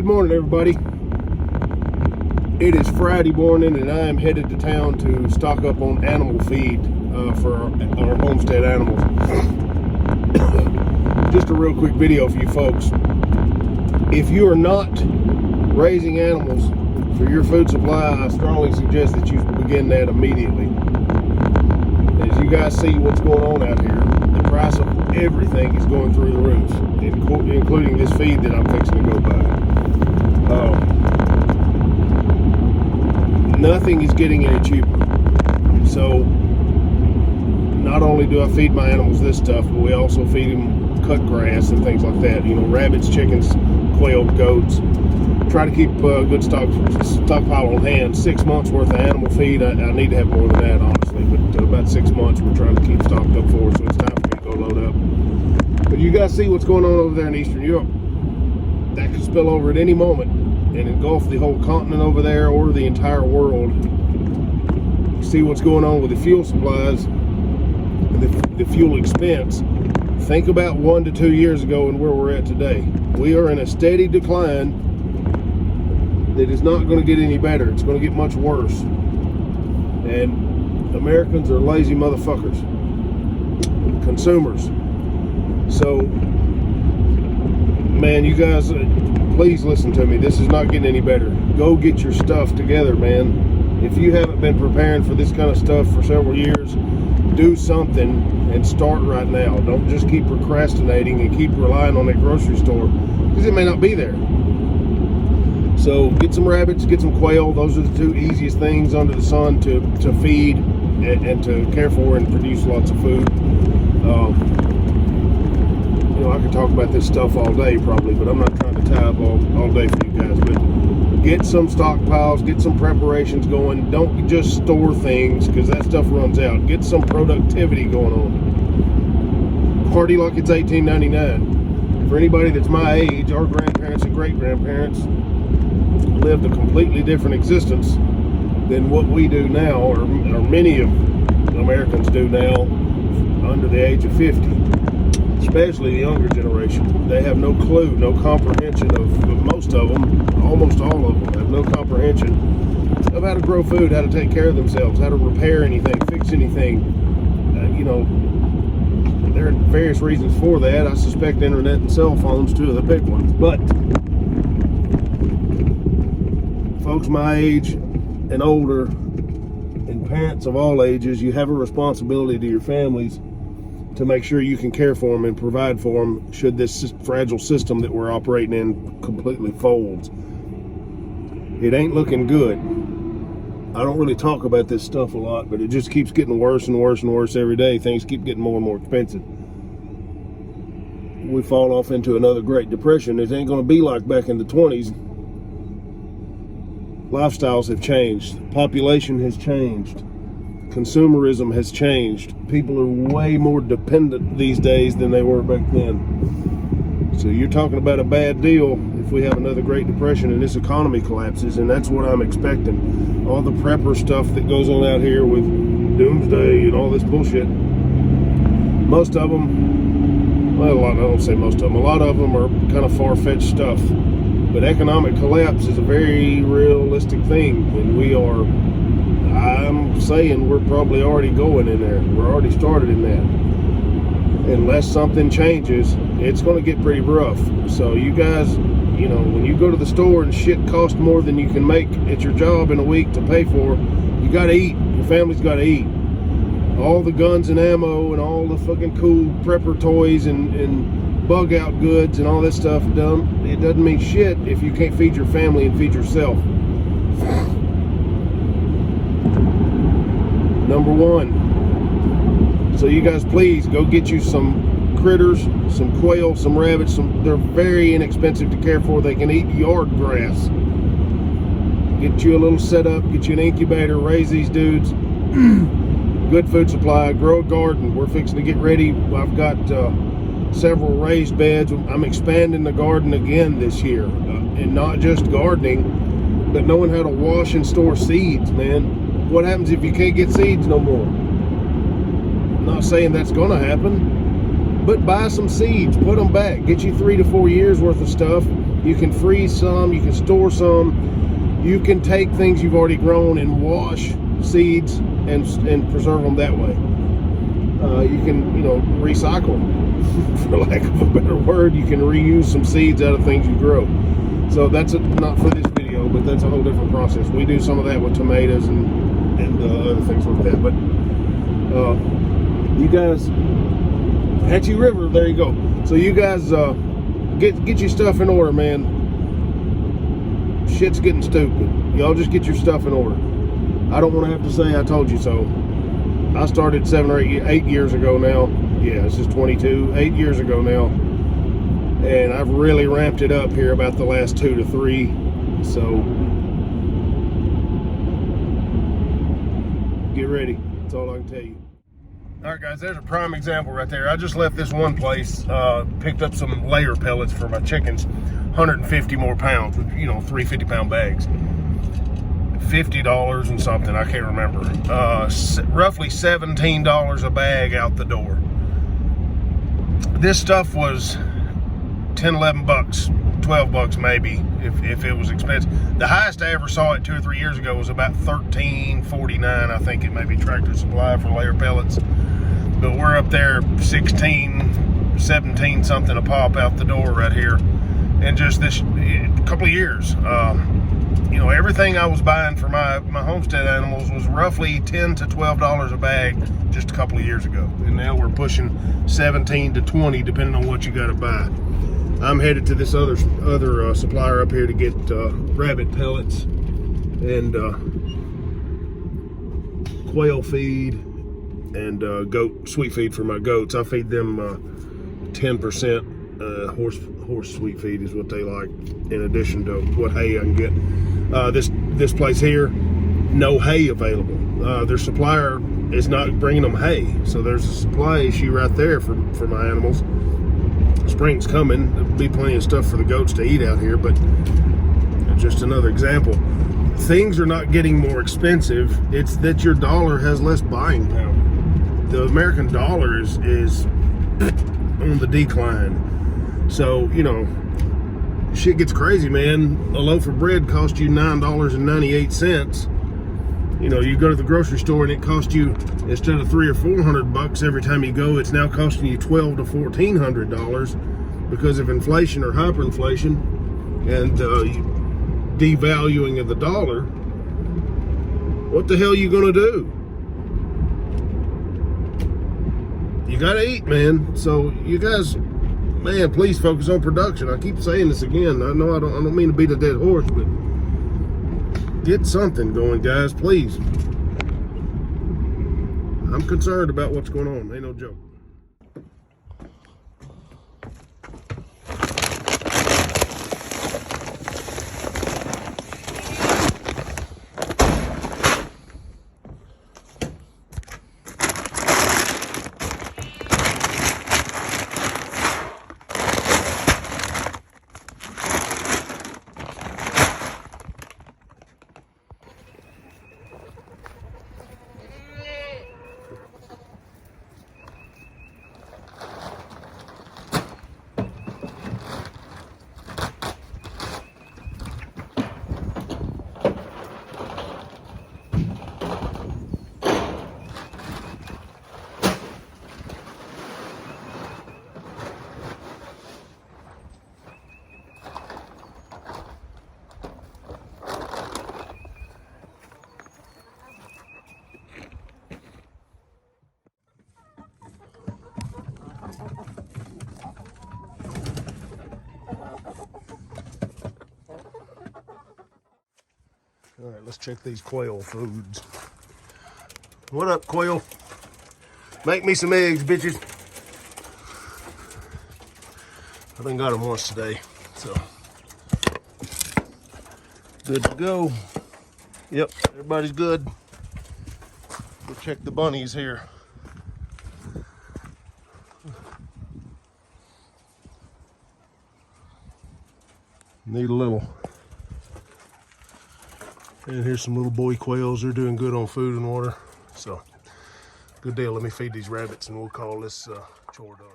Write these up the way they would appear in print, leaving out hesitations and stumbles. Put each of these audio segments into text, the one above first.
Good morning, everybody. It is Friday morning, and I am headed to town to stock up on animal feed for our homestead animals. Just a real quick video for you folks. If you are not raising animals for your food supply, I strongly suggest that you begin that immediately. As you guys see what's going on out here, the price of everything is going through the roof, including this feed that I'm fixing to go buy. Nothing is getting any cheaper. So not only do I feed my animals this stuff, but we also feed them cut grass and things like that. You know, rabbits, chickens, quail, goats. Try to keep a good stockpile on hand. 6 months worth of animal feed. I need to have more than that, honestly, but about 6 months we're trying to keep stocked up for, so it's time for me to go load up. But you guys see what's going on over there in Eastern Europe. That could spill over at any moment and engulf the whole continent over there or the entire world. See what's going on with the fuel supplies and the fuel expense. Think about 1 to 2 years ago and where we're at today. We are in a steady decline that is not going to get any better. It's going to get much worse. And Americans are lazy motherfuckers. Consumers. So, man, you guys, please listen to me. This is not getting any better. Go get your stuff together, man. If you haven't been preparing for this kind of stuff for several years, do something and start right now. Don't just keep procrastinating and keep relying on that grocery store, because it may not be there. So get some rabbits, get some quail. Those are the two easiest things under the sun to feed and to care for and produce lots of food. You know, I could talk about this stuff all day probably, but I'm not trying to tie up all day for you guys. But get some stockpiles, get some preparations going. Don't just store things, because that stuff runs out. Get some productivity going on. Party like it's 1899. For anybody that's my age, our grandparents and great-grandparents lived a completely different existence than what we do now, or many of Americans do now under the age of 50. Especially the younger generation. They have no clue, no comprehension of most of them, almost all of them have no comprehension of how to grow food, how to take care of themselves, how to repair anything, fix anything. You know, there are various reasons for that. I suspect internet and cell phones, two of the big ones. But folks my age and older, and parents of all ages, you have a responsibility to your families to make sure you can care for them and provide for them should this fragile system that we're operating in completely folds. It ain't looking good. I don't really talk about this stuff a lot, but it just keeps getting worse and worse and worse every day. Things keep getting more and more expensive. We fall off into another Great Depression. It ain't going to be like back in the 20s. Lifestyles have changed. Population has changed. Consumerism has changed. People are way more dependent these days than they were back then. So you're talking about a bad deal if we have another Great Depression and this economy collapses, and that's what I'm expecting. All the prepper stuff that goes on out here with doomsday and all this bullshit. Most of them, well, I don't say most of them, a lot of them are kind of far-fetched stuff. But economic collapse is a very realistic thing, and I'm saying we're probably already going in there. We're already started in that. Unless something changes, it's going to get pretty rough. So you guys, you know, when you go to the store and shit costs more than you can make at your job in a week to pay for, you got to eat. Your family's got to eat. All the guns and ammo and all the fucking cool prepper toys and bug out goods and all this stuff, it doesn't mean shit if you can't feed your family and feed yourself. Number one. So you guys, please go get you some critters, some quail, some rabbits. They're very inexpensive to care for. They can eat yard grass. Get you a little setup, get you an incubator, raise these dudes. Good food supply, grow a garden. We're fixing to get ready. I've got several raised beds. I'm expanding the garden again this year. And not just gardening, but knowing how to wash and store seeds, man. What happens if you can't get seeds no more? I'm not saying that's going to happen, but buy some seeds, put them back, get you 3 to 4 years worth of stuff, You can freeze some, you can store some, you can take things you've already grown and wash seeds and preserve them that way. You can, recycle, for lack of a better word. You can reuse some seeds out of things you grow. So that's not for this video, but that's a whole different process. We do some of that with tomatoes and other things like that. But you guys, Hatchie River, there you go. So you guys get your stuff in order, man. Shit's getting stupid. Y'all just get your stuff in order. I don't want to have to say I told you so. I started 8 years ago now. Yeah, this is 22, 8 years ago now. And I've really ramped it up here about the last 2 to 3. So get ready. That's all I can tell you. All right, guys, there's a prime example right there. I just left this one place, picked up some layer pellets for my chickens, 150 more pounds, 350-pound bags. $50 and something, I can't remember. Roughly $17 a bag out the door. This stuff was 10, 11 bucks, 12 bucks maybe, if it was expensive. The highest I ever saw it 2 or 3 years ago was about $13.49, I think it may be Tractor Supply for layer pellets. But we're up there 16, 17 something a pop out the door right here. And just this couple of years, everything I was buying for my homestead animals was roughly $10 to $12 a bag just a couple of years ago. And now we're pushing 17 to 20 depending on what you got to buy. I'm headed to this other supplier up here to get rabbit pellets and quail feed and goat sweet feed for my goats. I feed them 10% horse sweet feed is what they like, in addition to what hay I can get. This place here, no hay available. Their supplier is not bringing them hay, so there's a supply issue right there for my animals. Spring's coming. There'll be plenty of stuff for the goats to eat out here, but just another example. Things are not getting more expensive. It's that your dollar has less buying power. The American dollar is on the decline. So, shit gets crazy, man. A loaf of bread costs you $9.98. You go to the grocery store and it costs you, instead of $300 or $400 every time you go, it's now costing you $1,200 to $1,400 because of inflation or hyperinflation and devaluing of the dollar. What the hell are you gonna do? You gotta eat, man. So you guys, man, please focus on production. I keep saying this again. I know I don't mean to beat a dead horse, but get something going, guys, please. I'm concerned about what's going on. Ain't no joke. All right, let's check these quail foods. What up, quail? Make me some eggs, bitches. I done got them once today, so good to go. Yep, everybody's good. We'll check the bunnies here. Need a little. And here's some little boy quails. They're doing good on food and water. So, good deal. Let me feed these rabbits and we'll call this chore done.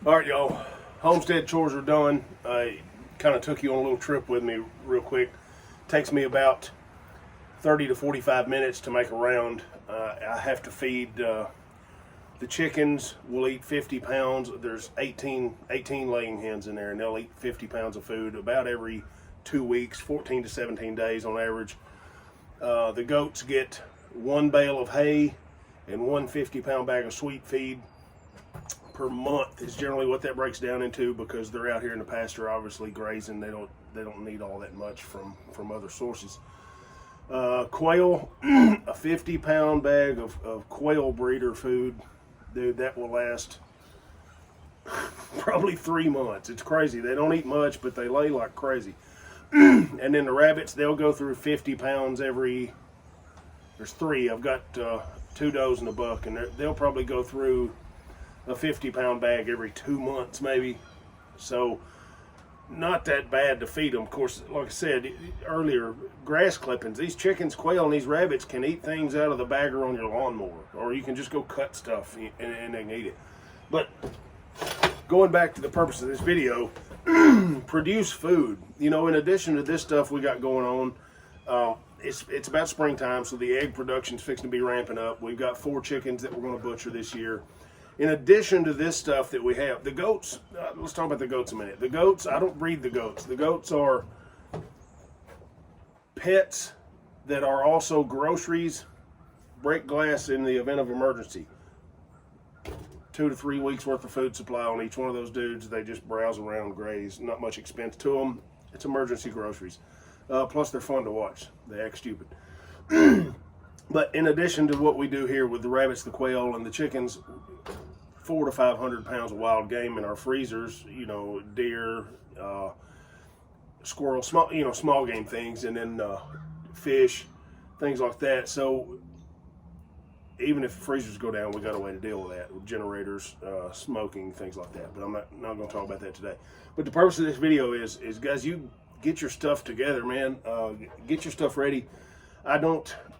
All right, y'all. Homestead chores are done. I kind of took you on a little trip with me real quick. Takes me about 30 to 45 minutes to make a round. I have to feed the chickens. Will eat 50 pounds. There's 18 laying hens in there, and they'll eat 50 pounds of food about every 2 weeks, 14 to 17 days on average. The goats get 1 bale of hay and 1 50-pound bag of sweet feed per month is generally what that breaks down into, because they're out here in the pasture obviously grazing. They don't need all that much from other sources. Quail, a 50-pound bag of quail breeder food, dude, that will last probably 3 months. It's crazy. They don't eat much, but they lay like crazy. And then the rabbits, they'll go through 50 pounds every, there's 3. I've got 2 does and a buck, and they'll probably go through a 50-pound bag every 2 months maybe. So not that bad to feed them. Of course, like I said earlier, grass clippings. These chickens, quail, and these rabbits can eat things out of the bagger on your lawnmower, or you can just go cut stuff and they can eat it. But going back to the purpose of this video, produce food. You know, in addition to this stuff we got going on, it's about springtime, so the egg production's fixing to be ramping up. We've got 4 chickens that we're going to butcher this year. In addition to this stuff that we have, the goats, let's talk about the goats a minute. The goats, I don't breed the goats. The goats are pets that are also groceries, break glass in the event of emergency. 2 to 3 weeks worth of food supply on each one of those dudes. They just browse around, graze, not much expense to them. It's emergency groceries. Plus they're fun to watch. They act stupid. But in addition to what we do here with the rabbits, the quail, and the chickens, 400 to 500 pounds of wild game in our freezers. You know, deer, squirrel, small game things, and then fish, things like that. So even if freezers go down, we got a way to deal with that, with generators, smoking, things like that. But I'm not going to talk about that today. But the purpose of this video is guys, you get your stuff together, man. Get your stuff ready.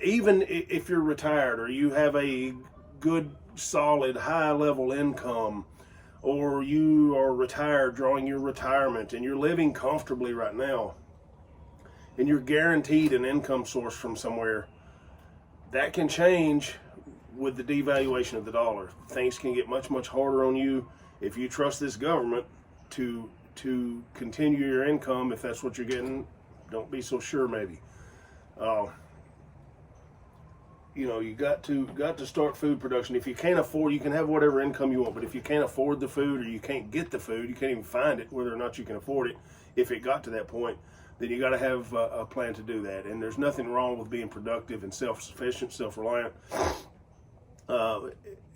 Even if you're retired or you have a good, solid, high-level income, or you are retired, drawing your retirement, and you're living comfortably right now, and you're guaranteed an income source from somewhere, that can change with the devaluation of the dollar. Things can get much, much harder on you if you trust this government to continue your income. If that's what you're getting, don't be so sure maybe. You know, you got to start food production. If you can't afford, you can have whatever income you want, but if you can't afford the food, or you can't get the food, you can't even find it, whether or not you can afford it, if it got to that point, then you got to have a plan to do that. And there's nothing wrong with being productive and self-sufficient, self-reliant.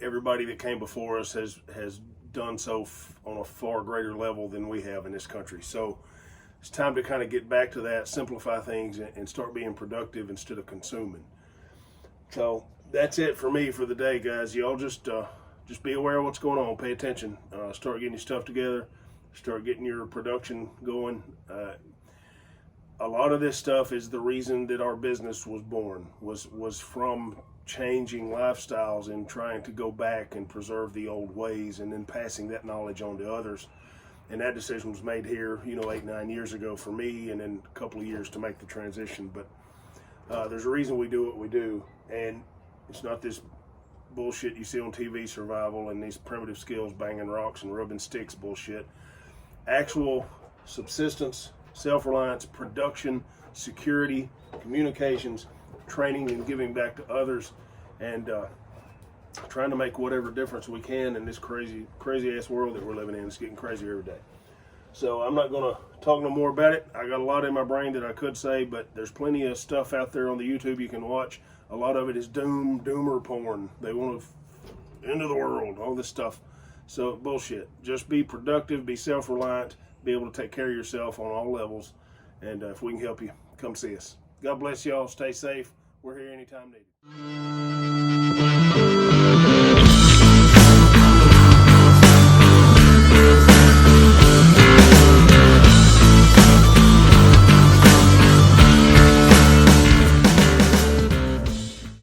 Everybody that came before us has done so on a far greater level than we have in this country. So it's time to kind of get back to that, simplify things, and start being productive instead of consuming. So that's it for me for the day, guys. Y'all just be aware of what's going on. Pay attention. Start getting your stuff together. Start getting your production going. A lot of this stuff is the reason that our business was born. Was from changing lifestyles and trying to go back and preserve the old ways, and then passing that knowledge on to others. And that decision was made here, 8, 9 years ago for me, and then a couple of years to make the transition. But there's a reason we do what we do, and it's not this bullshit you see on TV, survival, and these primitive skills, banging rocks and rubbing sticks bullshit. Actual subsistence, self-reliance, production, security, communications, training, and giving back to others, and trying to make whatever difference we can in this crazy ass world that we're living in. It's getting crazier every day. So I'm not going to talk no more about it. I got a lot in my brain that I could say, but there's plenty of stuff out there on the YouTube you can watch. A lot of it is doomer porn. They want to end of the world, all this stuff. So bullshit. Just be productive, be self-reliant, be able to take care of yourself on all levels. And if we can help you, come see us. God bless y'all. Stay safe. We're here anytime needed.